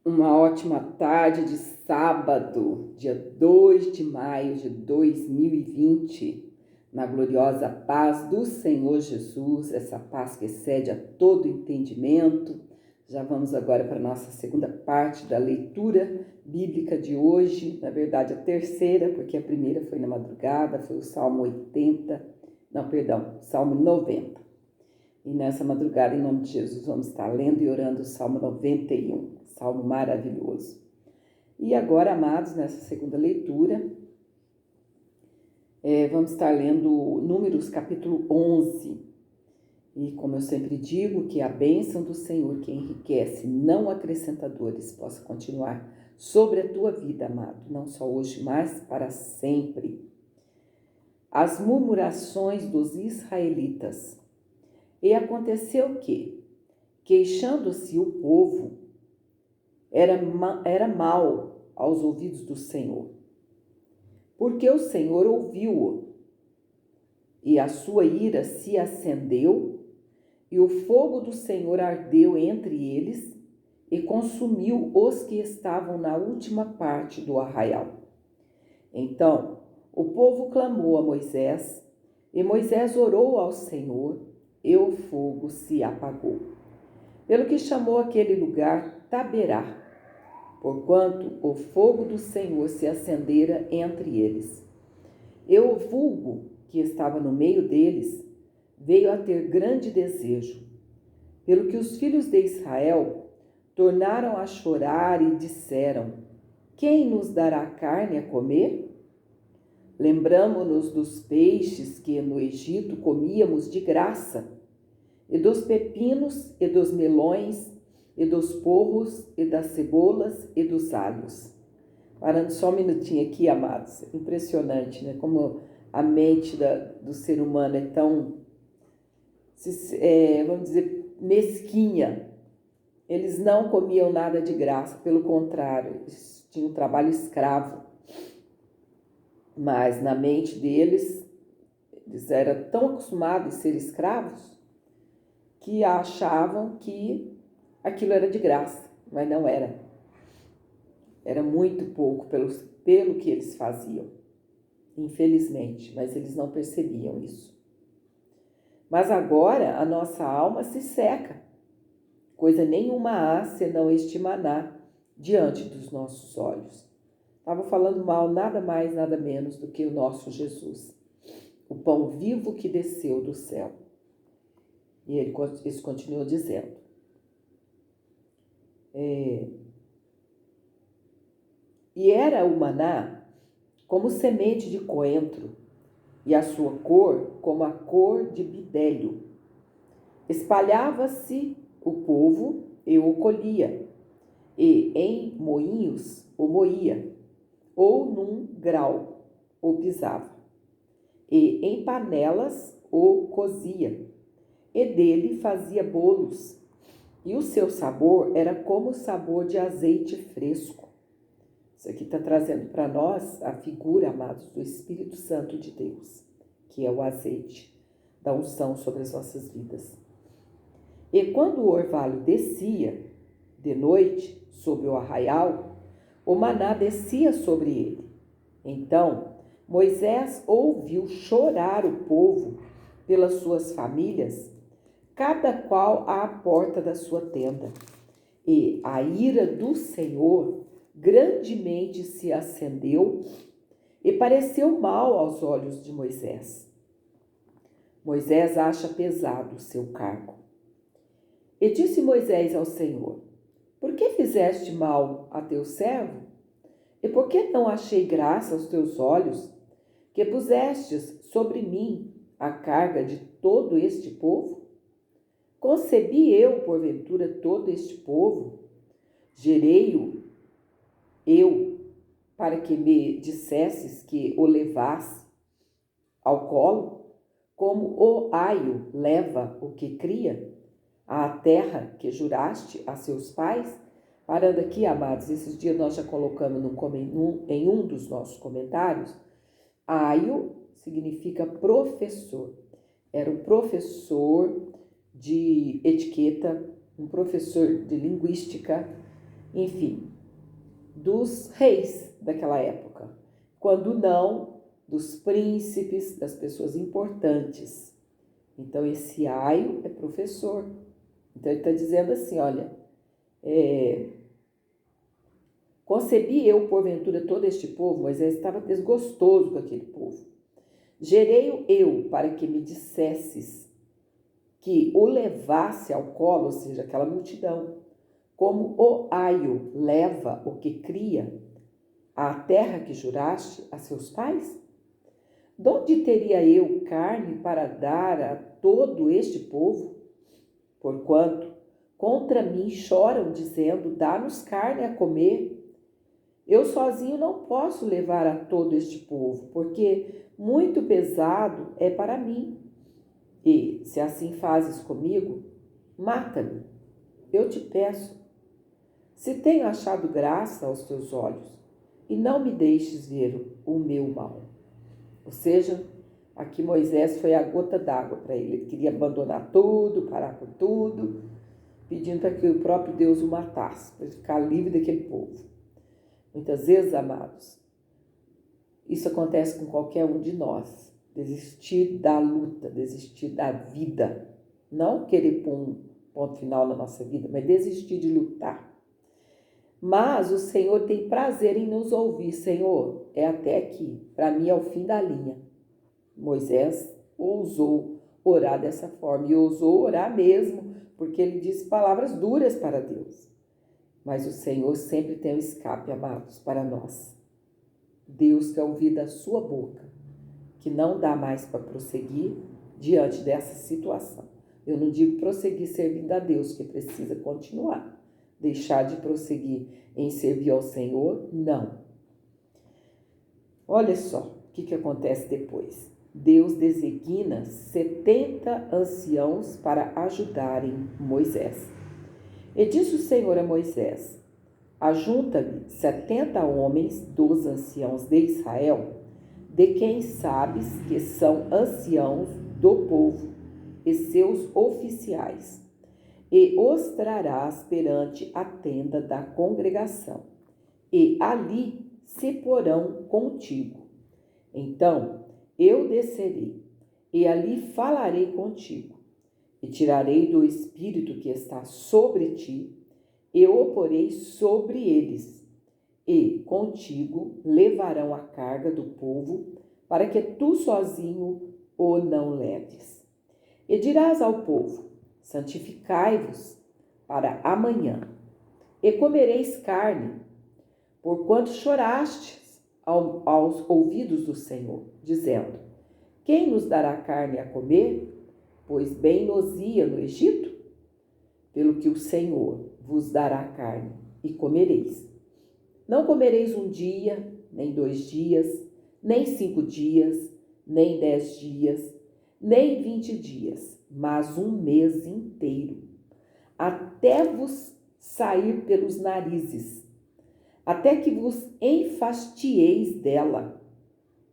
Uma ótima tarde de sábado, dia 2 de maio de 2020, na gloriosa paz do Senhor Jesus, essa paz que excede a todo entendimento. Já vamos agora para a nossa segunda parte da leitura bíblica de hoje, na verdade a terceira, porque a primeira foi na madrugada, foi o Salmo Salmo 90. E nessa madrugada, em nome de Jesus, vamos estar lendo e orando o Salmo 91, Salmo maravilhoso. E agora, amados, nessa segunda leitura, vamos estar lendo Números capítulo 11. E como eu sempre digo, que a bênção do Senhor que enriquece, não acrescentadores, possa continuar sobre a tua vida, amado, não só hoje, mas para sempre. As murmurações dos israelitas. E aconteceu que, queixando-se o povo, era mal aos ouvidos do Senhor, porque o Senhor ouviu-o, e a sua ira se acendeu, e o fogo do Senhor ardeu entre eles, e consumiu os que estavam na última parte do arraial. Então o povo clamou a Moisés, e Moisés orou ao Senhor, e o fogo se apagou. Pelo que chamou aquele lugar Taberá, porquanto o fogo do Senhor se acendera entre eles. E o vulgo que estava no meio deles veio a ter grande desejo, pelo que os filhos de Israel tornaram a chorar e disseram: quem nos dará carne a comer? Lembramo-nos dos peixes que no Egito comíamos de graça, e dos pepinos, e dos melões, e dos porros, e das cebolas, e dos alhos. Parando só um minutinho aqui, amados, impressionante, né? Como a mente do ser humano é tão, vamos dizer, mesquinha. Eles não comiam nada de graça, pelo contrário, eles tinham um trabalho escravo. Mas na mente deles, eles eram tão acostumados a ser escravos, que achavam que aquilo era de graça, mas não era. Era muito pouco pelo que eles faziam, infelizmente, mas eles não percebiam isso. Mas agora a nossa alma se seca, coisa nenhuma há senão este maná diante dos nossos olhos. Estava falando mal nada mais, nada menos do que o nosso Jesus, o pão vivo que desceu do céu. E eles continuam dizendo. E era o maná como semente de coentro, e a sua cor como a cor de bidélio. Espalhava-se o povo e o colhia, e em moinhos o moía, ou num grau o pisava, e em panelas o cozia, e dele fazia bolos, e o seu sabor era como o sabor de azeite fresco. Isso aqui está trazendo para nós a figura, amados, do Espírito Santo de Deus, que é o azeite da unção sobre as nossas vidas. E quando o orvalho descia de noite sobre o arraial, o maná descia sobre ele. Então Moisés ouviu chorar o povo pelas suas famílias, cada qual à porta da sua tenda. E a ira do Senhor grandemente se acendeu e pareceu mal aos olhos de Moisés. Moisés acha pesado o seu cargo. E disse Moisés ao Senhor: por que fizeste mal a teu servo? E por que não achei graça aos teus olhos, que pusestes sobre mim a carga de todo este povo? Concebi eu, porventura, todo este povo? Gerei-o eu, para que me dissesses que o levasse ao colo, como o aio leva o que cria, à terra que juraste a seus pais? Parando aqui, amados, esses dias nós já colocamos em um dos nossos comentários, aio significa professor. Era um professor de etiqueta, um professor de linguística, enfim, dos reis daquela época, quando não dos príncipes, das pessoas importantes. Então esse aio é professor. Então ele está dizendo assim, olha, concebi eu porventura todo este povo. Moisés estava desgostoso com aquele povo. Gerei-o eu para que me dissesses que o levasse ao colo, ou seja, aquela multidão, como o aio leva o que cria à terra que juraste a seus pais? De onde teria eu carne para dar a todo este povo? Porquanto contra mim choram, dizendo, dá-nos carne a comer. Eu sozinho não posso levar a todo este povo, porque muito pesado é para mim. E, se assim fazes comigo, mata-me, eu te peço. Se tenho achado graça aos teus olhos, e não me deixes ver o meu mal. Ou seja, aqui Moisés foi a gota d'água para ele. Ele queria abandonar tudo, parar com tudo, pedindo para que o próprio Deus o matasse, para ficar livre daquele povo. Muitas vezes, amados, isso acontece com qualquer um de nós. Desistir da luta, desistir da vida. Não querer pôr um ponto final na nossa vida, mas desistir de lutar. Mas o Senhor tem prazer em nos ouvir. Senhor, é até aqui. Para mim é o fim da linha. Moisés ousou orar dessa forma. E ousou orar mesmo, porque ele disse palavras duras para Deus. Mas o Senhor sempre tem um escape, amados, para nós. Deus quer ouvir da sua boca que não dá mais para prosseguir diante dessa situação. Eu não digo prosseguir servindo a Deus, que precisa continuar. Deixar de prosseguir em servir ao Senhor, não. Olha só o que acontece depois. Deus designa 70 anciãos para ajudarem Moisés. E disse o Senhor a Moisés, ajunta-me 70 homens dos anciãos de Israel, de quem sabes que são anciãos do povo e seus oficiais, e os trarás perante a tenda da congregação, e ali se porão contigo. Então eu descerei, e ali falarei contigo, e tirarei do Espírito que está sobre ti, e o porei sobre eles, e contigo levarão a carga do povo, para que tu sozinho o não leves. E dirás ao povo, santificai-vos para amanhã, e comereis carne, porquanto chorastes aos ouvidos do Senhor, dizendo, quem nos dará carne a comer? Pois bem nos ia no Egito? Pelo que o Senhor vos dará carne, e comereis. Não comereis um dia, nem 2 dias, nem 5 dias, nem 10 dias, nem 20 dias, mas um mês inteiro, até vos sair pelos narizes, até que vos enfastieis dela,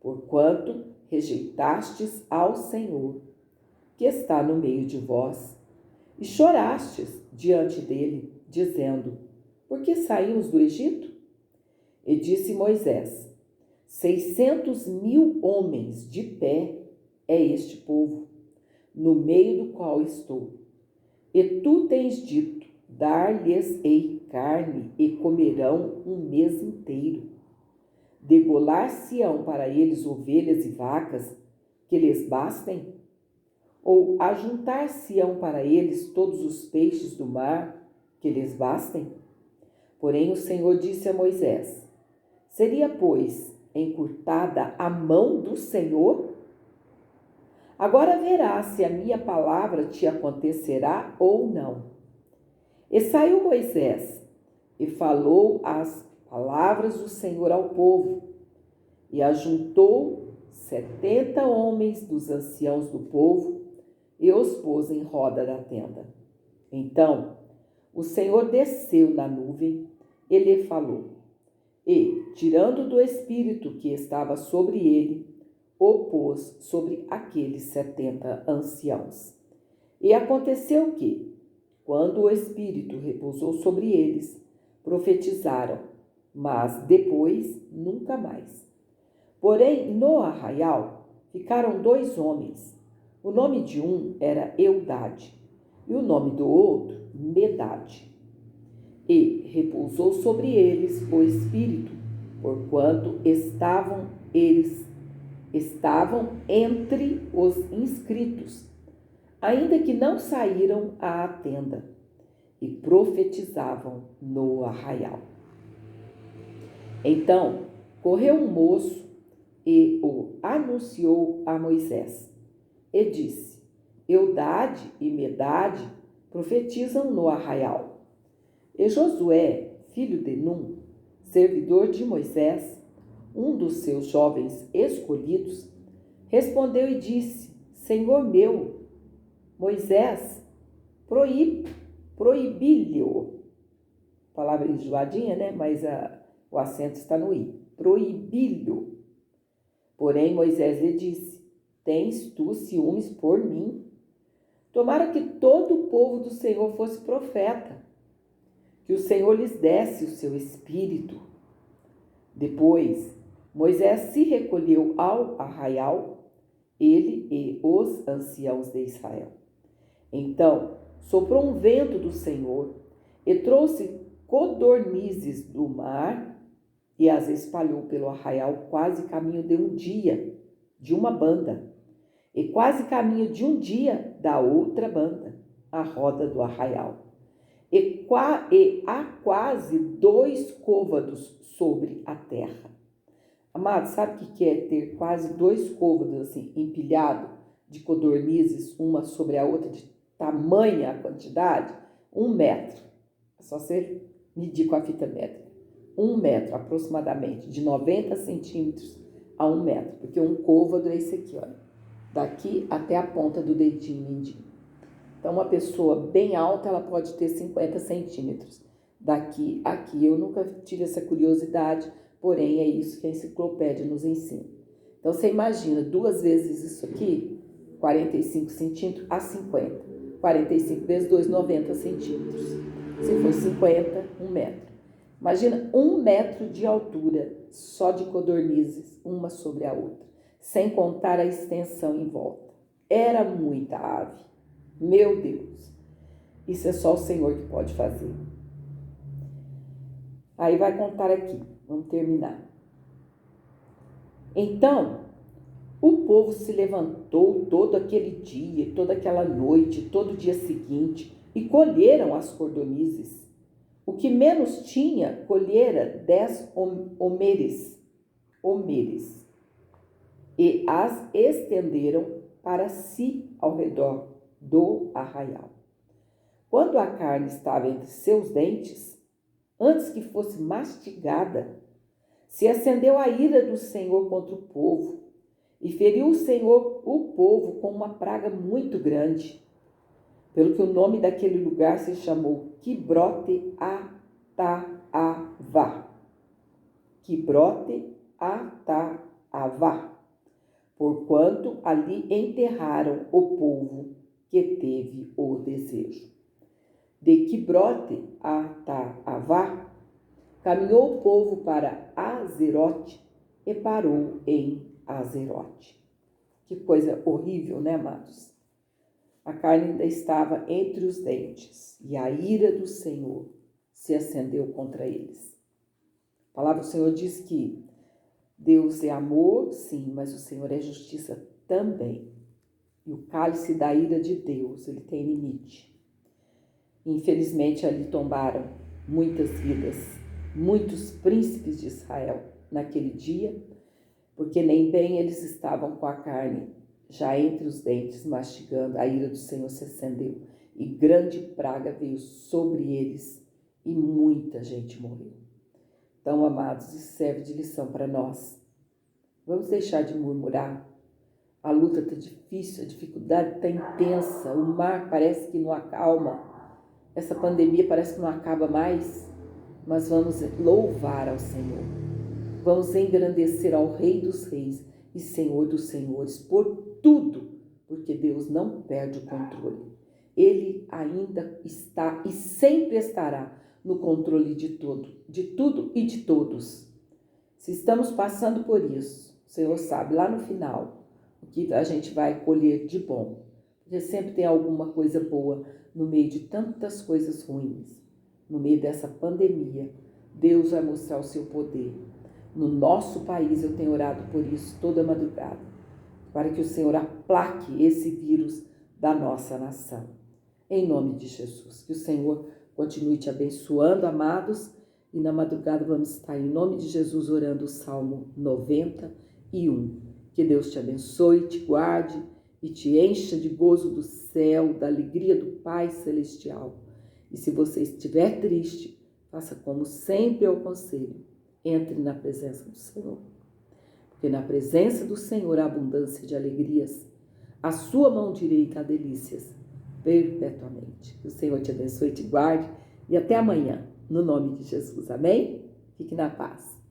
porquanto rejeitastes ao Senhor, que está no meio de vós, e chorastes diante dele, dizendo, por que saímos do Egito? E disse Moisés, 600.000 homens de pé é este povo, no meio do qual estou. E tu tens dito, dar-lhes-ei carne e comerão um mês inteiro. Degolar-se-ão para eles ovelhas e vacas, que lhes bastem? Ou ajuntar-se-ão para eles todos os peixes do mar, que lhes bastem? Porém o Senhor disse a Moisés, seria, pois, encurtada a mão do Senhor? Agora verás se a minha palavra te acontecerá ou não. E saiu Moisés e falou as palavras do Senhor ao povo, e ajuntou 70 homens dos anciãos do povo e os pôs em roda da tenda. Então o Senhor desceu na nuvem e lhe falou, e, tirando do Espírito que estava sobre ele, o pôs sobre aqueles 70 anciãos. E aconteceu que, quando o Espírito repousou sobre eles, profetizaram, mas depois nunca mais. Porém, no arraial ficaram 2 homens. O nome de um era Eudade e o nome do outro Medade. E repousou sobre eles o Espírito, porquanto estavam entre os inscritos, ainda que não saíram à tenda, e profetizavam no arraial. Então correu um moço e o anunciou a Moisés, e disse: Eudade e Medade profetizam no arraial. E Josué, filho de Num, servidor de Moisés, um dos seus jovens escolhidos, respondeu e disse: Senhor meu, Moisés, proibi-lhe, palavra enjoadinha, né? Mas o acento está no i, proibi-lhe. Porém Moisés lhe disse: Tens tu ciúmes por mim? Tomara que todo o povo do Senhor fosse profeta, que o Senhor lhes desse o seu espírito. Depois Moisés se recolheu ao arraial, ele e os anciãos de Israel. Então soprou um vento do Senhor e trouxe codornizes do mar e as espalhou pelo arraial quase caminho de um dia de uma banda e quase caminho de um dia da outra banda, à roda do arraial. E há quase 2 côvados sobre a terra. Amados, sabe o que é ter quase 2 côvados assim, empilhado de codornizes, uma sobre a outra, de tamanha a quantidade? 1 metro. É só você medir com a fita métrica. 1 metro aproximadamente, de 90 centímetros a 1 metro. Porque um côvado é esse aqui, olha. Daqui até a ponta do dedinho mindinho. Então, uma pessoa bem alta, ela pode ter 50 centímetros. Daqui a aqui, eu nunca tive essa curiosidade, porém é isso que a enciclopédia nos ensina. Então, você imagina 2 vezes isso aqui, 45 centímetros a 50. 45 vezes 2, 90 centímetros. Se for 50, 1 metro. Imagina 1 metro de altura, só de codornizes, uma sobre a outra, sem contar a extensão em volta. Era muita ave. Meu Deus, isso é só o Senhor que pode fazer. Aí vai contar aqui, vamos terminar. Então, o povo se levantou todo aquele dia, toda aquela noite, todo o dia seguinte, e colheram as codornizes. O que menos tinha, colhera 10 homeres, e as estenderam para si ao redor do arraial. Quando a carne estava entre seus dentes, antes que fosse mastigada, se acendeu a ira do Senhor contra o povo, e feriu o Senhor o povo com uma praga muito grande, pelo que o nome daquele lugar se chamou Quibrote Ataavá. Quibrote Ataavá, porquanto ali enterraram o povo que teve o desejo. De Quibrote Ataavá, caminhou o povo para Azerote e parou em Azerote. Que coisa horrível, né, amados? A carne ainda estava entre os dentes e a ira do Senhor se acendeu contra eles. A palavra do Senhor diz que Deus é amor, sim, mas o Senhor é justiça também. E o cálice da ira de Deus, ele tem limite. Infelizmente, ali tombaram muitas vidas, muitos príncipes de Israel naquele dia, porque nem bem eles estavam com a carne já entre os dentes, mastigando, a ira do Senhor se acendeu e grande praga veio sobre eles e muita gente morreu. Então, amados, isso serve de lição para nós. Vamos deixar de murmurar. A luta está difícil, a dificuldade está intensa, o mar parece que não acalma, essa pandemia parece que não acaba mais, mas vamos louvar ao Senhor. Vamos engrandecer ao Rei dos Reis e Senhor dos Senhores por tudo, porque Deus não perde o controle. Ele ainda está e sempre estará no controle de tudo e de todos. Se estamos passando por isso, o Senhor sabe lá no final o que a gente vai colher de bom. Porque sempre tem alguma coisa boa no meio de tantas coisas ruins. No meio dessa pandemia, Deus vai mostrar o seu poder. No nosso país, eu tenho orado por isso toda madrugada, para que o Senhor aplaque esse vírus da nossa nação. Em nome de Jesus, que o Senhor continue te abençoando, amados, e na madrugada vamos estar em nome de Jesus orando o Salmo 91. Que Deus te abençoe, te guarde e te encha de gozo do céu, da alegria do Pai Celestial. E se você estiver triste, faça como sempre eu aconselho, entre na presença do Senhor. Porque na presença do Senhor há abundância de alegrias, a sua mão direita há delícias perpetuamente. Que o Senhor te abençoe e te guarde, e até amanhã, no nome de Jesus. Amém? Fique na paz.